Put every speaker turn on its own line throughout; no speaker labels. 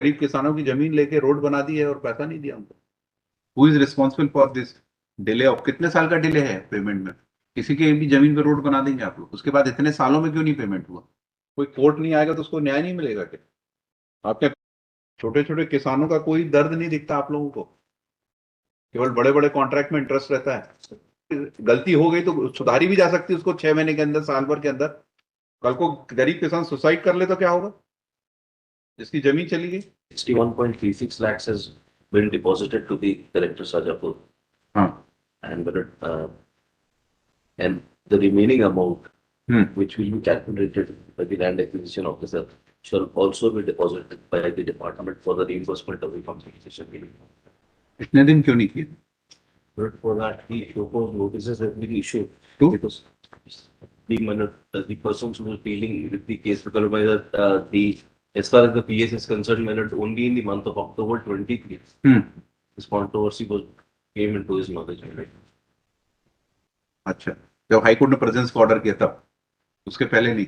गरीब किसानों की जमीन लेके रोड बना दी है और पैसा नहीं दिया उनको। Who is responsible for this delay of, कितने साल का डिले है पेमेंट में? किसी की भी जमीन पे रोड बना देंगे आप लोग, उसके बाद इतने सालों में क्यों नहीं पेमेंट हुआ? कोई कोर्ट नहीं आएगा तो उसको न्याय नहीं मिलेगा क्या? आप क्या, छोटे छोटे किसानों का कोई दर्द नहीं दिखता आप लोगों को? केवल बड़े बड़े कॉन्ट्रैक्ट में इंटरेस्ट रहता है। गलती हो गई तो सुधारी भी जा सकती है उसको 6 महीने के अंदर, साल भर के अंदर। कल को गरीब किसान सुसाइड कर ले तो क्या होगा, जिसकी जमीन चली गई?
61.36 lakhs has been deposited to the collector Sajapur,
हाँ।
and the remaining amount,
hmm.
which will be calculated by the land acquisition officer, shall also be deposited by the department for the reimbursement of the compensation.
इतने दिन क्यों नहीं किए?
But for that, the proposed notices have been issued
To?
because the persons who were dealing with the case, because by as far as the PS is concerned, only in the month of October 23, this controversy came into his knowledge.
अच्छा, जब high court ने presence का order किया तब, उसके पहले नहीं?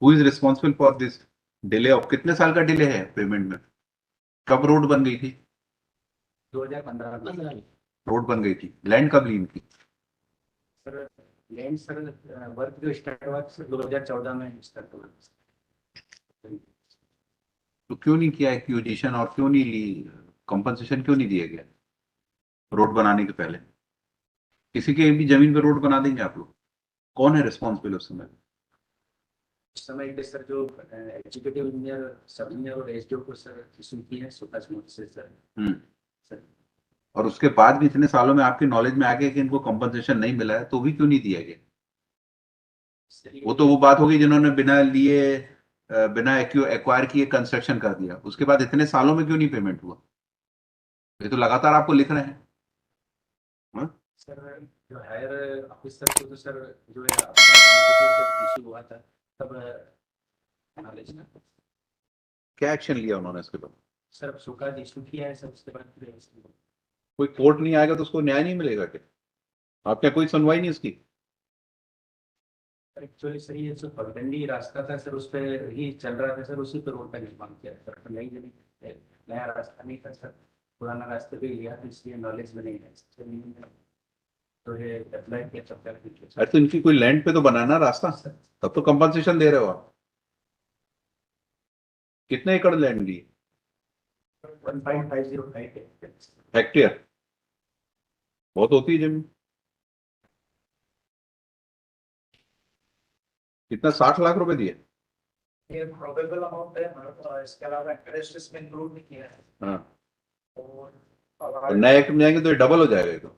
Who is responsible for this delay of, कितने साल का डिले है पेमेंट में? कब रोड बन गई थी?
2015
रोड बन गई थी, लैंड कब ली इनकी?
सर। लैंड सर, वर्क जो स्टार्ट हुआ सर 2014 में स्टार्ट हुआ।
तो क्यों नहीं किया एक्विजिशन और क्यों नहीं ली, कंपनसेशन क्यों नहीं दिया गया रोड बनाने के पहले? किसी की भी जमीन पे रोड बना देंगे आप लोग, कौन है रिस्पॉन्सिबल उस समय?
उस समय के सर जो एग्जीक्यूटिव इंजीनियर, सब इंजीनियर और एसडीओ को सर इशू की है सुखास नोटिस से सर। सर
और उसके बाद भी इतने सालों में आपके नॉलेज में आ गया कि इनको कंपनसेशन नहीं मिला है, तो भी क्यों नहीं दिया गया? वो तो वो बात होगी जिन्होंने बिना लिए, बिना एक्वायर किए कंस्ट्रक्शन कर दिया, उसके बाद इतने सालों में क्यों नहीं पेमेंट हुआ? ये तो लगातार आपको लिख रहे हैं।
सर जो हायर ऑफिसर को तो सर जो है आपका इशू हुआ था तब नॉलेज ना।
क्या एक्शन लिया उन्होंने इसके बाद?
सर सुखा इशू किया है सर, उसके बाद फिर
कोई कोर्ट नहीं आएगा तो उसको न्याय नहीं मिलेगा क्या? आप क्या, कोई सुनवाई नहीं इसकी?
एक्चुअली सर ये जो पगडंडी रास्ता था सर, उस पर ही चल रहा था सर, उसी पर रोड का निर्माण किया सर। तो नई जमीन, नया रास्ता नहीं था सर, पुराना रास्ते पे लिया तो इसलिए नॉलेज में नहीं है। तो ये अप्लाई किया सरकार की।
अरे तो इनकी कोई लैंड पे तो बनाना रास्ता, तब तो कंपनसेशन दे रहे हो आप। कितने एकड़ लैंड दी?
1.505
हेक्टेयर बहुत होती है जमीन। कितना, 60 लाख रुपए दिए?
ये प्रोबेबल अमाउंट है, मतलब इसके अलावा इंटरेस्ट इसमें इंक्लूड नहीं किया है।
हाँ,
और
नए एक्ट में जाएंगे तो ये डबल हो जाएगा ये तो।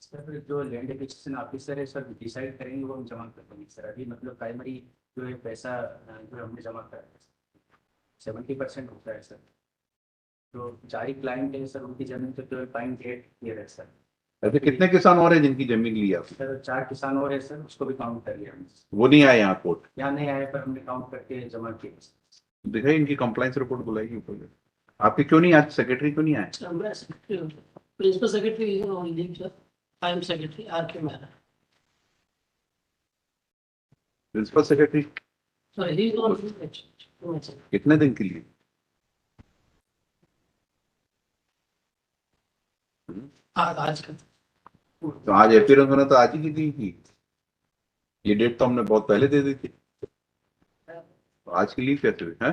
सर जो लैंड एक्विजिशन ऑफिसर है सर डिसाइड करेंगे, वो हम जमा कर देंगे सर। अभी मतलब प्राइमरी जो है पैसा जो हमने जमा करा है 70% होता है सर। तो 4 ही क्लाइंट है सर, उनकी जमीन तो 12.8 क्लियर है सर।
ऐसे कितने किसान और हैं जिनकी जमीन ली आपने?
सर 4 किसान और है सर, उसको भी काउंट कर लिया हमने।
वो नहीं आए यहाँ कोर्ट?
यहाँ नहीं आए पर हमने काउंट करके जमा किया।
दिखाई इनकी कंप्लाइंस रिपोर्ट बुलाएगी ऊपर। आपके क्यों नहीं आज सेक्रेटरी क्यों नहीं आए?
मैं सेक्रेटरी हूँ, principal secretary only sir. I am secretary R K. Mehra.
Principal secretary
sir he is on.
कितने दिन के लिए?
आज का
तो आज अपीयरेंस होना तो आज ही की थी। ये डेट तो हमने बहुत पहले दे दी थी, तो आज की लीव कैसे हुई है?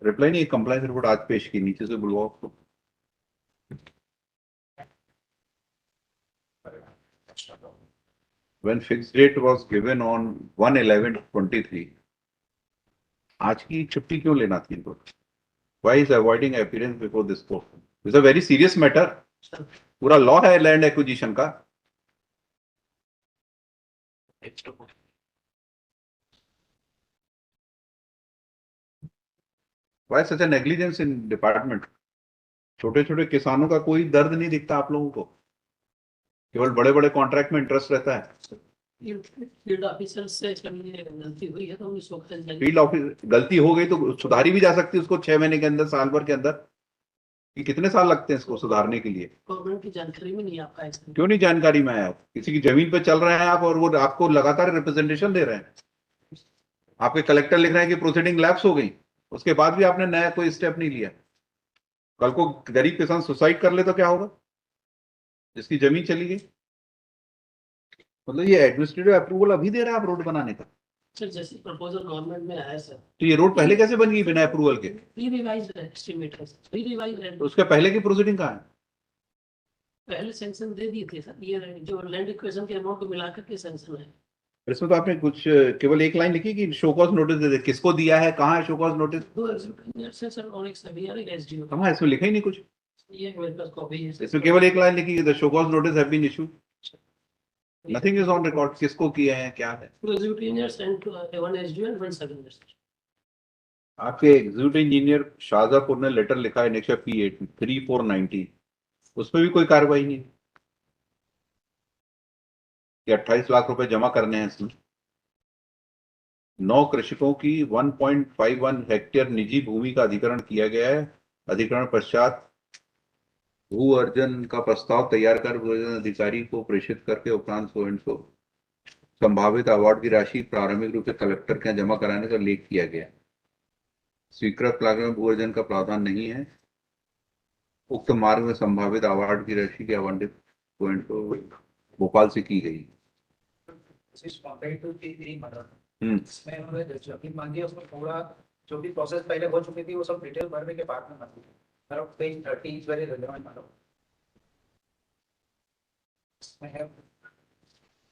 रिप्लाई नहीं, कंप्लाइंस रिपोर्ट आज पेश की, नीचे से बुलवाओ उसको। When fixed date was given on 1/11/23, आज की छुट्टी क्यों लेना थी इनको? Why is avoiding appearance before this court? It's a very serious matter. पूरा लॉ है लैंड एक्विजिशन का। Why such a negligence in department? छोटे छोटे किसानों का कोई दर्द नहीं दिखता आप लोगों को? केवल बड़े बड़े कॉन्ट्रैक्ट में इंटरेस्ट रहता है।
फील्ड ऑफिसर से गलती हुई है तो उसको
फील्ड ऑफिस गलती हो गई तो सुधारी भी जा सकती है उसको 6 महीने के अंदर, साल भर के अंदर। कि कितने साल लगते हैं इसको सुधारने के लिए?
गवर्नमेंट की जानकारी में नहीं आ पाया।
क्यों नहीं जानकारी में आया? आप किसी की जमीन पे चल रहे हैं आप और वो आपको लगातार रिप्रेजेंटेशन दे रहे हैं। आपके कलेक्टर लिख रहे हैं कि प्रोसीडिंग लैप्स हो गई, उसके बाद भी आपने नया कोई स्टेप नहीं लिया। कल को गरीब किसान सुसाइड कर ले तो क्या होगा, जिसकी जमीन चली गई। मतलब ये एडमिनिस्ट्रेटिव अप्रूवल अभी दे रहा है आप रोड बनाने का।
सर जैसे प्रपोजल गवर्नमेंट में आया सर,
तो ये रोड पहले कैसे बन गई बिना अप्रूवल के?
री रिवाइज एस्टिमेट है सर, री रिवाइज
तो उसके पहले की प्रोसीडिंग कहाँ है?
पहले सैंक्शन दे दिए थे सर, ये जो लैंड एक्विजिशन के अमाउंट को मिलाकर के सैंक्शन है।
इसमें तो आपने कुछ केवल एक लाइन लिखी कि शो कॉज नोटिस दे दे, किसको दिया है, कहाँ है शो कॉज नोटिस?
2 एग्जीक्यूटिव से सर और एक सभी यार एसडीओ।
कहाँ है? इसमें लिखा ही नहीं कुछ।
ये मेरे पास कॉपी है सर।
इसमें केवल एक लाइन लिखी the show cause notice have been issued, nothing is on record, किसको किए हैं क्या है।
2 executive engineers and 1 SDO and 1 sub engineer.
आपके एग्जीक्यूटिव इंजीनियर शाहजहापुर ने लेटर लिखा है नेक्स्ट P8 3490, उसमें भी कोई कार्रवाई नहीं कि 28 लाख रुपए जमा करने हैं इसमें। 9 कृषकों की 1.51 हेक्टेयर निजी भूमि का अधिग्रहण किया गया है। अधिग्रहण पश्चात भू अर्जन का प्रस्ताव तैयार कर भू अर्जन अधिकारी को प्रेषित करके उपरांत को संभावित अवार्ड की राशि प्रारंभिक रूप से कलेक्टर के यहाँ जमा कराने का उल्लेख किया गया। स्वीकृत प्लान में भू अर्जन का प्रावधान नहीं है। उक्त मार्ग में संभावित अवार्ड की राशि के आवंटित पॉइंट को भोपाल से की गई।
इसमें उन्होंने जो भी मांगी है उसमें थोड़ा जो भी प्रोसेस पहले हो चुकी थी वो सब डिटेल भरने के बाद में मांगी। मतलब पेज 30 इज वेरी रिलेवेंट। मतलब इसमें है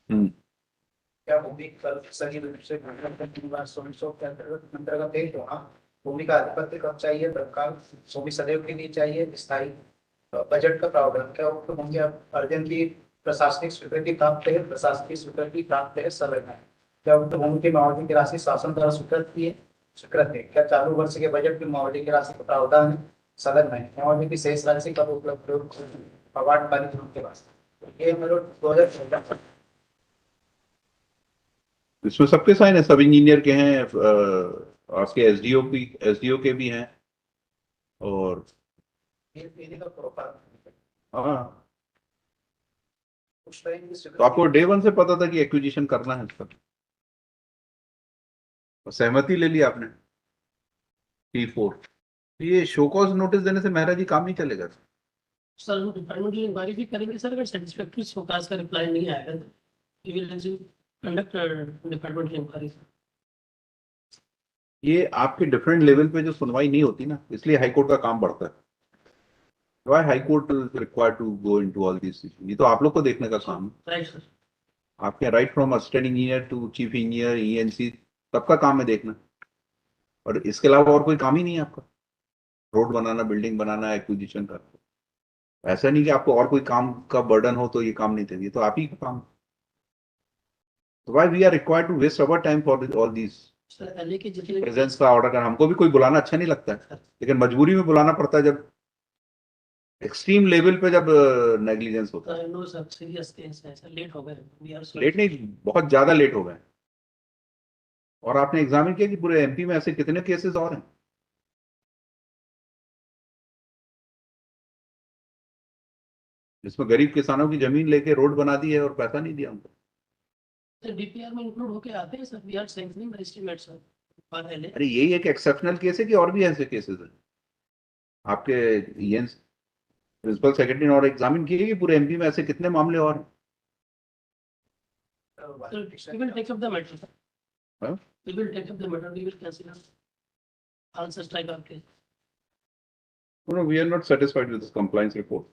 क्या भूमि कर सही रूप से के अंतर्गत है तो हाँ भूमि का अधिपत्य कब चाहिए, तत्काल भूमि सदैव के लिए चाहिए, स्थायी बजट का प्रावधान क्या हो, भूमि अर्जन की प्रशासनिक स्वीकृति प्राप्त है, प्रशासनिक स्वीकृति प्राप्त है, संलग्न है। क्या भूमि की मुआवजे की राशि शासन द्वारा स्वीकृत है, क्या चालू वर्ष के बजट में मुआवजे की राशि का प्रावधान है, संलग्न है। मुआवजे की शेष राशि कब उपलब्ध अवार्ड पारित होने के बाद। ये मतलब 2014।
इसमें सबके साइन है, सब इंजीनियर के हैं, आपके एसडीओ के भी हैं और हाँ। तो आपको डे 1 से पता था कि एक्विजिशन करना है इसका, सहमति ले ली आपने P4। ये शो कॉज नोटिस देने से मेहरा जी काम नहीं चलेगा।
सर हम डिपार्टमेंट की इंक्वायरी भी करेंगे सर, अगर सेटिस्फैक्टरी शोकाज का रिप्लाई नहीं आएगा तो वी विल कंडक्ट डिपार्टमेंट की इंक्वायरी।
ये आपके डिफरेंट लेवल पे जो सुनवाई नहीं होती ना, इसलिए हाई कोर्ट का काम बढ़ता है। Why High Court is required to go into all these issues? ये तो आप लोग को देखने का काम है।
Right sir.
आपके right from assistant engineer to chief engineer ENC सबका काम है देखना, और इसके अलावा और कोई काम ही नहीं है आपका। रोड बनाना, बिल्डिंग बनाना, एक्विजिशन का। ऐसा नहीं कि आपको और कोई काम का बर्डन हो तो ये काम नहीं देंगे, तो आप ही का काम। तो why we are required to waste our time for all these
sir पहले के जितने
प्रेजेंस का ऑर्डर कर। हमको भी कोई बुलाना अच्छा नहीं लगता है, लेकिन मजबूरी में बुलाना पड़ता है जब एक्सट्रीम लेवल पे जब नेग्लिजेंस होता है।
नो सर सीरियस केस है सर, लेट हो गए, वी आर
लेट नहीं, बहुत ज्यादा लेट हो गए। और आपने एग्जामिन किया कि पूरे MP में ऐसे कितने केसेस और हैं? जिसमें गरीब किसानों की जमीन लेके रोड बना दी है और पैसा नहीं दिया उनको।
सर डीपीआर में इंक्लूड होके आते हैं sir, we are sanctioning the estimate sir. पहले
अरे यही एक एक्सेप्शनल केस है कि और भी ऐसे केसेस हैं? आपके प्रिंसिपल सेक्रेटरी ने और एग्जामिन किए कि पूरे MP में ऐसे कितने मामले और हैं?
we will take up the matter sir.
Huh?
We will take up the matter, we will consider all such type of case.
No, we are not satisfied with this compliance report.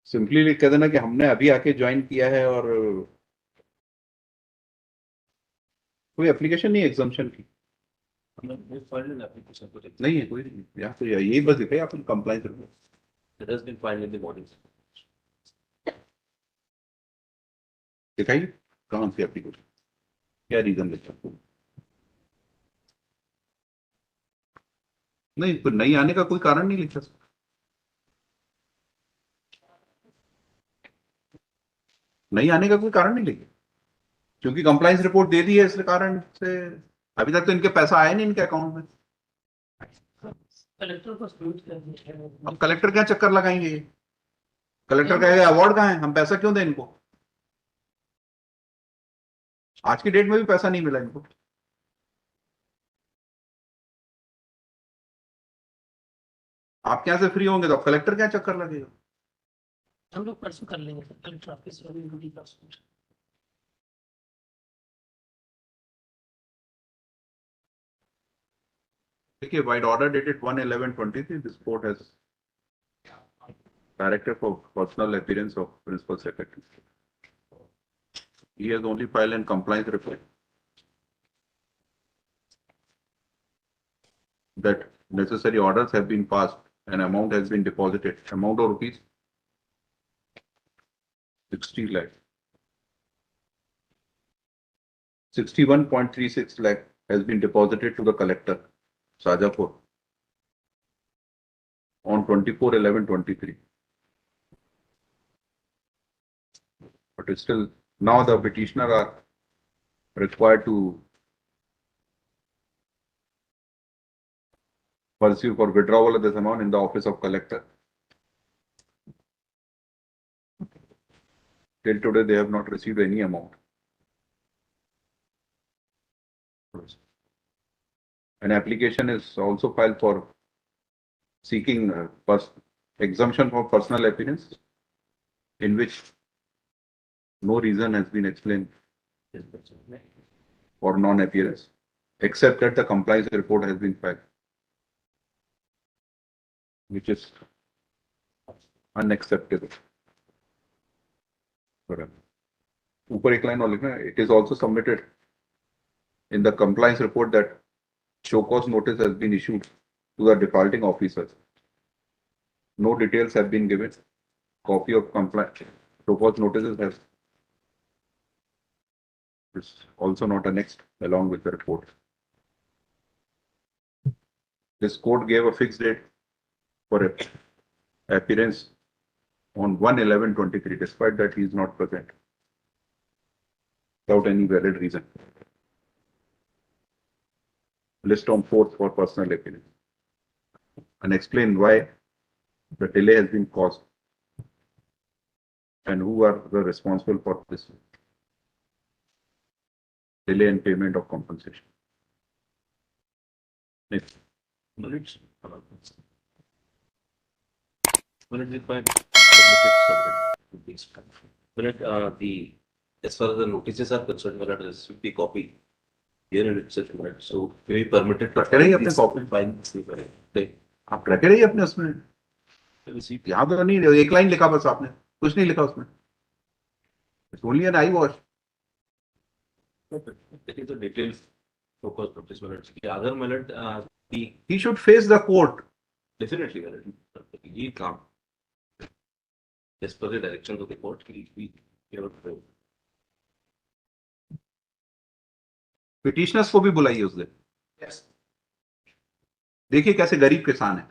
Simply लिख कह देना कि हमने अभी आके join किया है और कोई एप्लीकेशन नहीं एग्जाम्पशन की नहीं है कोई नहीं। यहाँ तो यही बस दिखाई आपने compliance report.
It has been filed in the morning.
दिखाइए कौन सी एप्लीकेशन, क्या रीजन लिखा? नहीं, तो नहीं आने का कोई कारण नहीं लिखा। नहीं आने का कोई कारण नहीं लिखा, क्योंकि कंप्लाइंस रिपोर्ट दे दी है, इस कारण से अभी तक तो इनके पैसा आया नहीं इनके अकाउंट में।
कलेक्टर को सबमिट कर दिया।
अब कलेक्टर क्या चक्कर लगाएंगे? ये कलेक्टर कहेगा अवार्ड कहाँ है, हम पैसा क्यों दें इनको? आज की डेट में भी पैसा नहीं मिला इनको। आप क्या से फ्री होंगे तो अब कलेक्टर क्या चक्कर लगेगा?
हम लोग परसों कर लेंगे सर, कलेक्टर ऑफिस और ड्यूटी परसों।
देखिए, by the order dated 1/11/23, this court has directed for personal appearance of principal secretary. He has only filed in compliance report that necessary orders have been passed and amount has been deposited. Amount of rupees 60 lakh. 61.36 lakh has been deposited to the collector, Shajapur, on 24/11/23. But it's still, now the petitioner are required to pursue for withdrawal of this amount in the office of collector. Till today, they have not received any amount. An application is also filed for seeking exemption for personal appearance, in which no reason has been explained for non-appearance, except that the compliance report has been filed, which is unacceptable. ऊपर एक line और लिखना है, it is also submitted in the compliance report that show cause notice has been issued to the defaulting officers. No details have been given. Copy of compliance show cause notices has is also not annexed along with the report. This court gave a fixed date for appearance on 1/11/23, despite that he is not present without any valid reason. List on 4th for personal appearance and explain why the delay has been caused and who are the responsible for this delay in payment of compensation. Next.
Minutes. Minute by submitted. Minute, as far as the notices are concerned, we'll have to receive the copy here in itself, minute. So we permitted to
रखे रहिए अपने copy.
find this paper.
आप रखे रहिए अपने उसमें,
Receipt.
यहाँ तो नहीं, एक लाइन लिखा बस आपने, कुछ नहीं लिखा उसमें. It's only an eye wash.
That is the details focus of this minute. Other minute, the
He should face the court.
definitely minute. He can't. As per the directions of the court, we cannot do.
Petitioners को भी बुलाइए उस दिन.
Yes.
देखिए कैसे गरीब किसान है.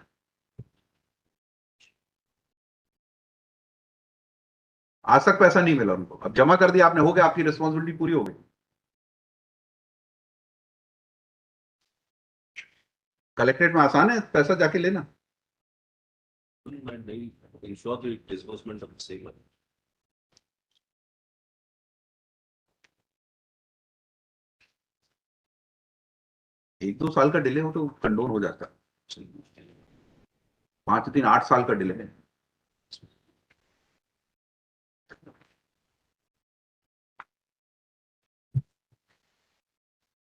आज तक पैसा नहीं मिला उनको, अब जमा कर दिया आपने, हो गया, आपकी रिस्पॉन्सिबिलिटी पूरी हो गई. कलेक्ट्रेट में आसान है पैसा जाके लेना.
And they ensure the disbursement of the same money.
एक 2 साल का डिले हो तो कंडोन हो जाता. 5 3 8 साल का डिले है.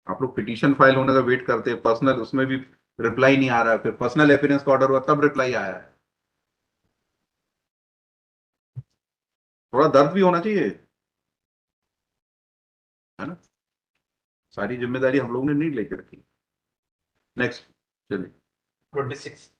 आप लोग पिटीशन फाइल होने का वेट करते हैं, पर्सनल उसमें भी रिप्लाई नहीं आ रहा है, फिर पर्सनल अपीयरेंस का ऑर्डर हुआ तब रिप्लाई आया है. थोड़ा दर्द भी होना चाहिए, है ना. सारी जिम्मेदारी हम लोगों ने नहीं लेके रखी. नेक्स्ट चलिए.
26.